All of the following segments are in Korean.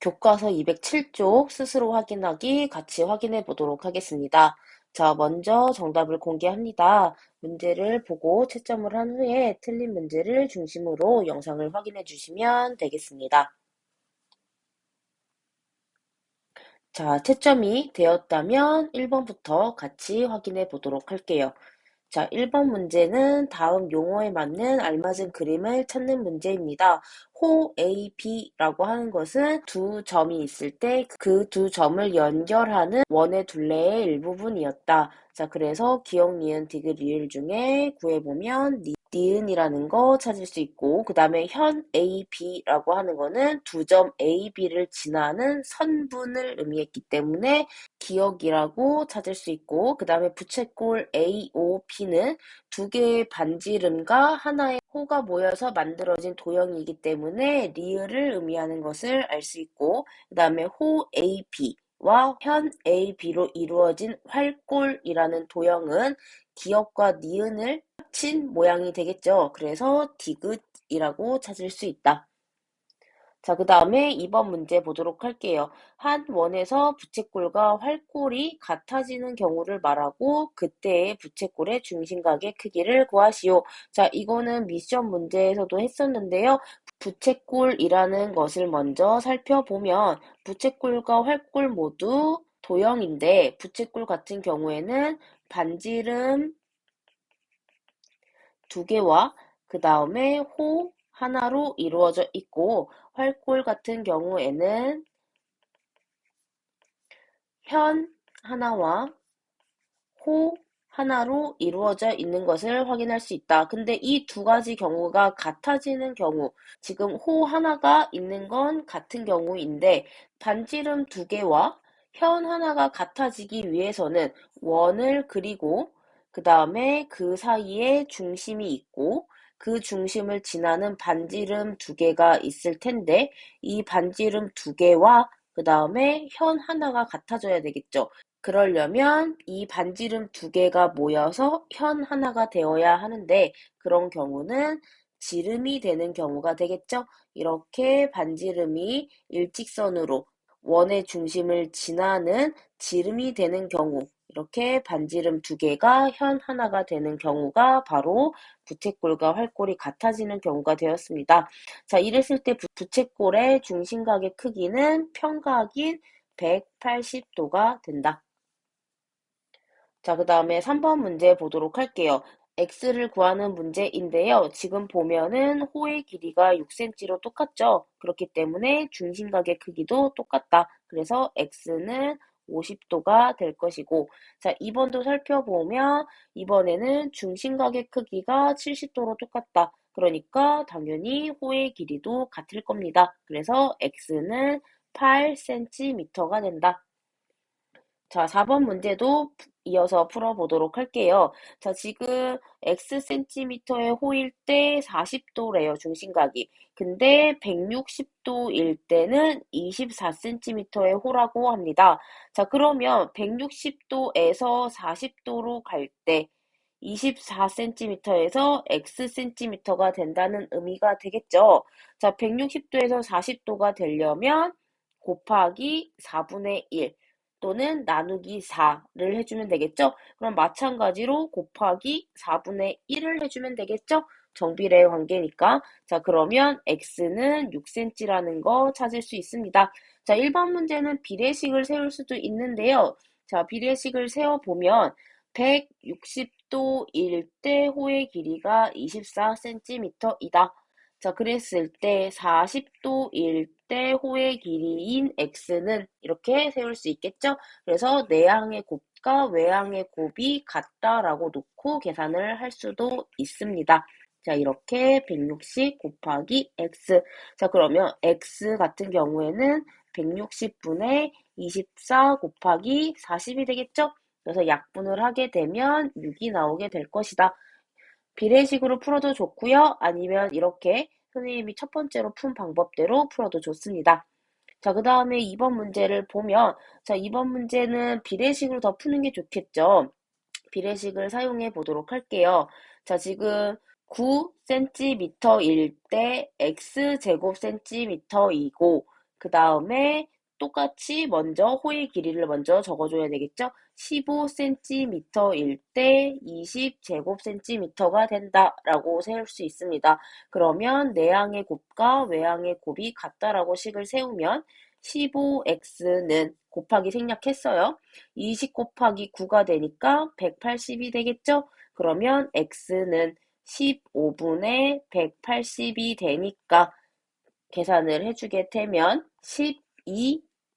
교과서 207쪽 스스로 확인하기 같이 확인해 보도록 하겠습니다. 자, 먼저 정답을 공개합니다. 문제를 보고 채점을 한 후에 틀린 문제를 중심으로 영상을 확인해 주시면 되겠습니다. 자, 채점이 되었다면 1번부터 같이 확인해 보도록 할게요. 자, 1번 문제는 다음 용어에 맞는 알맞은 그림을 찾는 문제입니다. 호 AB라고 하는 것은 두 점이 있을 때 그 두 점을 연결하는 원의 둘레의 일부분이었다. 자, 그래서 기역, 니은, 디귿, 리을 중에 구해보면 니은이라는 거 찾을 수 있고, 그 다음에 현 AB라고 하는 거는 두 점 AB를 지나는 선분을 의미했기 때문에 기억이라고 찾을 수 있고, 그 다음에 부채꼴 AOP는 두 개의 반지름과 하나의 호가 모여서 만들어진 도형이기 때문에 리을을 의미하는 것을 알 수 있고, 그 다음에 호 AB와 현 AB로 이루어진 활골이라는 도형은 기역과 니은을 합친 모양이 되겠죠. 그래서 디귿이라고 찾을 수 있다. 자, 그 다음에 2번 문제 보도록 할게요. 한 원에서 부채꼴과 활꼴이 같아지는 경우를 말하고 그때의 부채꼴의 중심각의 크기를 구하시오. 자, 이거는 미션 문제에서도 했었는데요. 부채꼴이라는 것을 먼저 살펴보면 부채꼴과 활꼴 모두 도형인데 부채꼴 같은 경우에는 반지름 두 개와 그 다음에 호 하나로 이루어져 있고 활골 같은 경우에는 현 하나와 호 하나로 이루어져 있는 것을 확인할 수 있다. 근데 이 두 가지 경우가 같아지는 경우, 지금 호 하나가 있는 건 같은 경우인데 반지름 두 개와 현 하나가 같아지기 위해서는 원을 그리고 그 다음에 그 사이에 중심이 있고 그 중심을 지나는 반지름 두 개가 있을 텐데 이 반지름 두 개와 그 다음에 현 하나가 같아져야 되겠죠. 그러려면 이 반지름 두 개가 모여서 현 하나가 되어야 하는데 그런 경우는 지름이 되는 경우가 되겠죠. 이렇게 반지름이 일직선으로 원의 중심을 지나는 지름이 되는 경우, 이렇게 반지름 두 개가 현 하나가 되는 경우가 바로 부채꼴과 활꼴이 같아지는 경우가 되었습니다. 자, 이랬을 때 부채꼴의 중심각의 크기는 평각인 180도가 된다. 자, 그 다음에 3번 문제 보도록 할게요. x를 구하는 문제인데요. 지금 보면은 호의 길이가 6cm로 똑같죠? 그렇기 때문에 중심각의 크기도 똑같다. 그래서 x는 50도가 될 것이고, 자, 2번도 살펴보면 이번에는 중심각의 크기가 70도로 똑같다. 그러니까 당연히 호의 길이도 같을 겁니다. 그래서 x는 8cm가 된다. 자, 4번 문제도 이어서 풀어보도록 할게요. 자, 지금 X센티미터의 호일 때 40도래요, 중심각이. 근데 160도일 때는 24cm의 호라고 합니다. 자, 그러면 160도에서 40도로 갈 때 24cm에서 X센티미터가 된다는 의미가 되겠죠. 자, 160도에서 40도가 되려면 곱하기 4분의 1 또는 나누기 4를 해주면 되겠죠? 그럼 마찬가지로 곱하기 4분의 1을 해주면 되겠죠? 정비례 관계니까. 자, 그러면 x는 6cm라는 거 찾을 수 있습니다. 자, 1번 문제는 비례식을 세울 수도 있는데요. 자, 비례식을 세워보면 160도일 때 호의 길이가 24cm이다. 자, 그랬을 때 40도일 때 호의 길이인 x는 이렇게 세울 수 있겠죠? 그래서 내항의 곱과 외항의 곱이 같다라고 놓고 계산을 할 수도 있습니다. 자, 이렇게 160 곱하기 x. 자, 그러면 x 같은 경우에는 160분의 24 곱하기 40이 되겠죠? 그래서 약분을 하게 되면 6이 나오게 될 것이다. 비례식으로 풀어도 좋고요. 아니면 이렇게 선생님이 첫 번째로 푼 방법대로 풀어도 좋습니다. 자, 그 다음에 2번 문제를 보면, 자, 2번 문제는 비례식으로 더 푸는 게 좋겠죠. 비례식을 사용해 보도록 할게요. 자, 지금 9cm일 때 x제곱 cm이고, 그 다음에 똑같이 먼저 호의 길이를 먼저 적어줘야 되겠죠? 15cm일 때 20제곱cm가 된다라고 세울 수 있습니다. 그러면 내항의 곱과 외항의 곱이 같다라고 식을 세우면 15x는 곱하기 생략했어요. 20 곱하기 9가 되니까 180이 되겠죠? 그러면 x는 15분의 180이 되니까 계산을 해주게 되면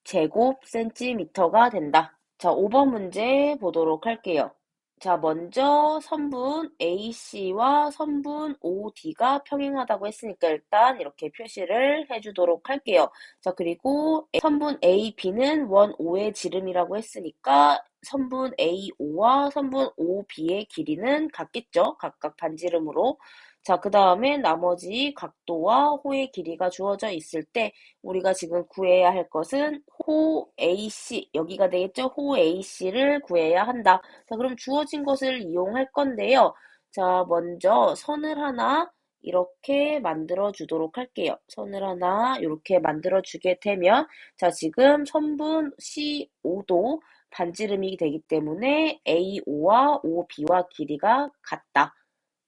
12제곱센티미터가 된다. 자, 5번 문제 보도록 할게요. 자, 먼저 선분 AC와 선분 OD가 평행하다고 했으니까 일단 이렇게 표시를 해주도록 할게요. 자, 그리고 선분 AB는 원 O의 지름이라고 했으니까 선분 AO와 선분 OB의 길이는 같겠죠? 각각 반지름으로. 자, 그 다음에 나머지 각도와 호의 길이가 주어져 있을 때 우리가 지금 구해야 할 것은 호 AC, 여기가 되겠죠? 호 AC를 구해야 한다. 자, 그럼 주어진 것을 이용할 건데요. 자, 먼저 선을 하나 이렇게 만들어 주도록 할게요. 선을 하나 이렇게 만들어 주게 되면 자, 지금 선분 CO도 반지름이 되기 때문에 AO와 OB와 길이가 같다.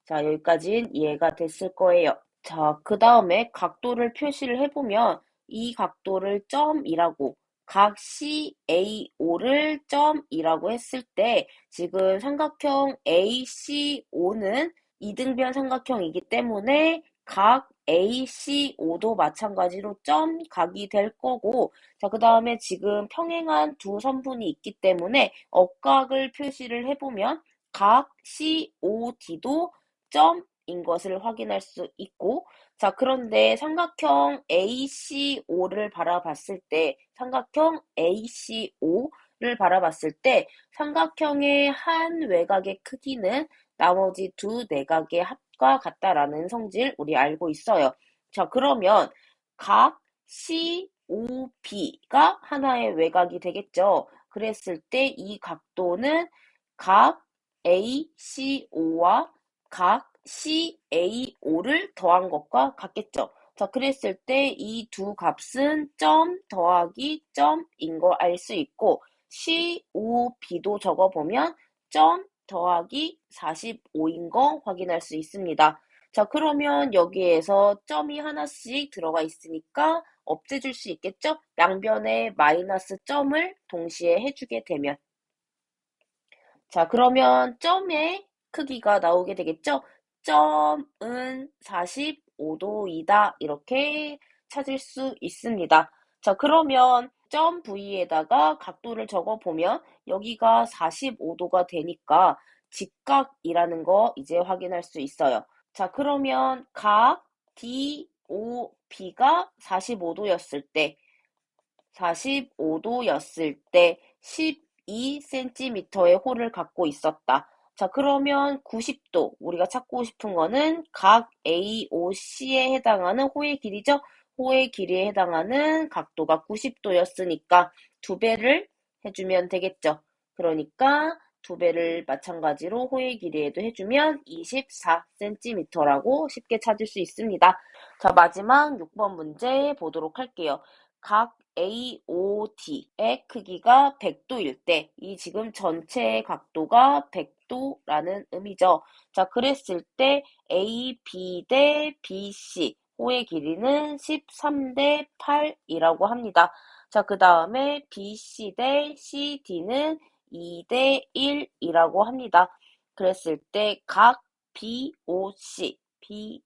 자, 여기까지는 이해가 됐을 거예요. 자, 그 다음에 각도를 표시를 해보면 이 각도를 점이라고 각 CAO를 점이라고 했을 때 지금 삼각형 ACO는 이등변 삼각형이기 때문에 각 ACO도 마찬가지로 점각이 될 거고 자, 그 다음에 지금 평행한 두 선분이 있기 때문에 억각을 표시를 해보면 각 COD도 점인 것을 확인할 수 있고 자 그런데 삼각형 ACO를 바라봤을 때 삼각형 ACO를 바라봤을 때 삼각형의 한 외곽의 크기는 나머지 두 내각의 합과 같다라는 성질 우리 알고 있어요. 자 그러면 각 COB가 하나의 외곽이 되겠죠. 그랬을 때 이 각도는 각 ACO와 각 CAO를 더한 것과 같겠죠. 자, 그랬을 때 이 두 값은 점 더하기 점인 거 알 수 있고 COB도 적어보면 점 더하기 45인 거 확인할 수 있습니다. 자, 그러면 여기에서 점이 하나씩 들어가 있으니까 없애줄 수 있겠죠? 양변에 마이너스 점을 동시에 해주게 되면 자, 그러면 점의 크기가 나오게 되겠죠? 점은 45도이다. 이렇게 찾을 수 있습니다. 자, 그러면 점 부위에다가 각도를 적어보면 여기가 45도가 되니까 직각이라는 거 이제 확인할 수 있어요. 자, 그러면 각 DOB가 45도였을 때 45도였을 때 12cm의 홀을 갖고 있었다. 자, 그러면 90도, 우리가 찾고 싶은 거는 각 AOC에 해당하는 호의 길이죠? 호의 길이에 해당하는 각도가 90도였으니까 두 배를 해주면 되겠죠. 그러니까 두 배를 마찬가지로 호의 길이에도 해주면 24cm라고 쉽게 찾을 수 있습니다. 자, 마지막 6번 문제 보도록 할게요. 각 AOD의 크기가 100도일 때, 이 지금 전체의 각도가 100도라는 의미죠. 자, 그랬을 때 AB 대 BC, 호의 길이는 13대 8이라고 합니다. 자, 그 다음에 BC 대 CD는 2대 1이라고 합니다. 그랬을 때 각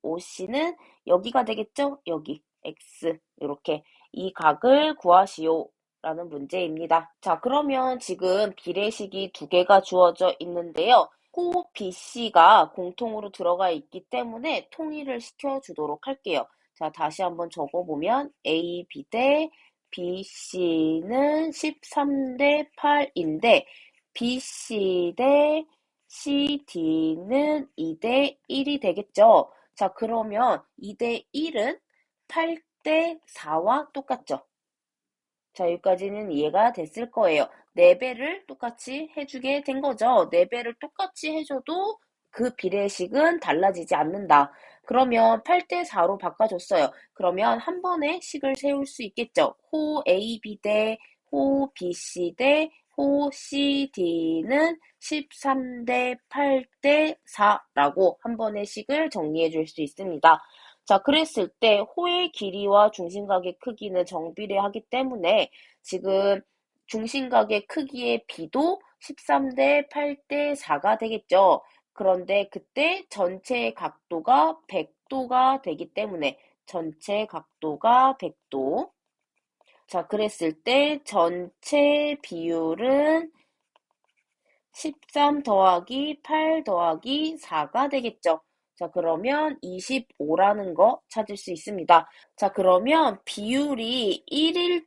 BOC는 여기가 되겠죠? 여기, X, 이렇게. 이 각을 구하시오 라는 문제입니다. 자, 그러면 지금 비례식이 두 개가 주어져 있는데요. 호 BC가 공통으로 들어가 있기 때문에 통일을 시켜주도록 할게요. 자, 다시 한번 적어보면 AB 대 BC는 13대 8인데 BC 대 CD는 2대 1이 되겠죠. 자, 그러면 2대 1은 8대 4와 똑같죠. 자, 여기까지는 이해가 됐을 거예요. 4배를 똑같이 해주게 된 거죠. 4배를 똑같이 해줘도 그 비례식은 달라지지 않는다. 그러면 8대 4로 바꿔줬어요. 그러면 한 번에 식을 세울 수 있겠죠. 호 AB 대 호 BC 대 호 CD는 13대 8대 4라고 한 번의 식을 정리해 줄 수 있습니다. 자, 그랬을 때 호의 길이와 중심각의 크기는 정비례하기 때문에 지금 중심각의 크기의 비도 13대 8대 4가 되겠죠. 그런데 그때 전체 각도가 100도가 되기 때문에 전체 각도가 100도. 자, 그랬을 때 전체 비율은 13 더하기 8 더하기 4가 되겠죠. 자, 그러면 25라는 거 찾을 수 있습니다. 자, 그러면 비율이 1일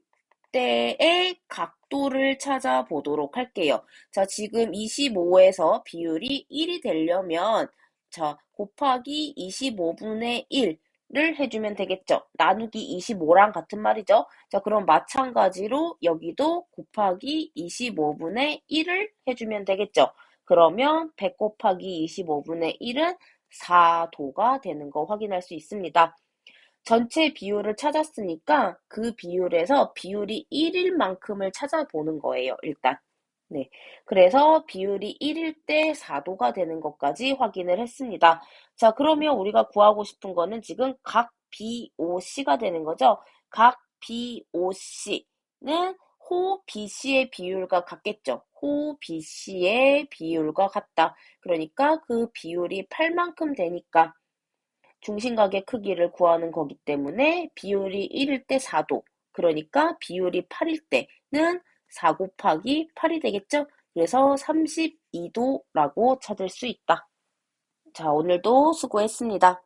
때의 각도를 찾아보도록 할게요. 자, 지금 25에서 비율이 1이 되려면 자, 곱하기 25분의 1을 해주면 되겠죠. 나누기 25랑 같은 말이죠. 자, 그럼 마찬가지로 여기도 곱하기 25분의 1을 해주면 되겠죠. 그러면 100 곱하기 25분의 1은 4도가 되는 거 확인할 수 있습니다. 전체 비율을 찾았으니까 그 비율에서 비율이 1일 만큼을 찾아보는 거예요, 일단. 네. 그래서 비율이 1일 때 4도가 되는 것까지 확인을 했습니다. 자, 그러면 우리가 구하고 싶은 거는 지금 각 BOC가 되는 거죠. 각 BOC는 호 BC의 비율과 같겠죠. 호 BC의 비율과 같다. 그러니까 그 비율이 8만큼 되니까 중심각의 크기를 구하는 거기 때문에 비율이 1일 때 4도, 그러니까 비율이 8일 때는 4 곱하기 8이 되겠죠? 그래서 32도라고 찾을 수 있다. 자, 오늘도 수고했습니다.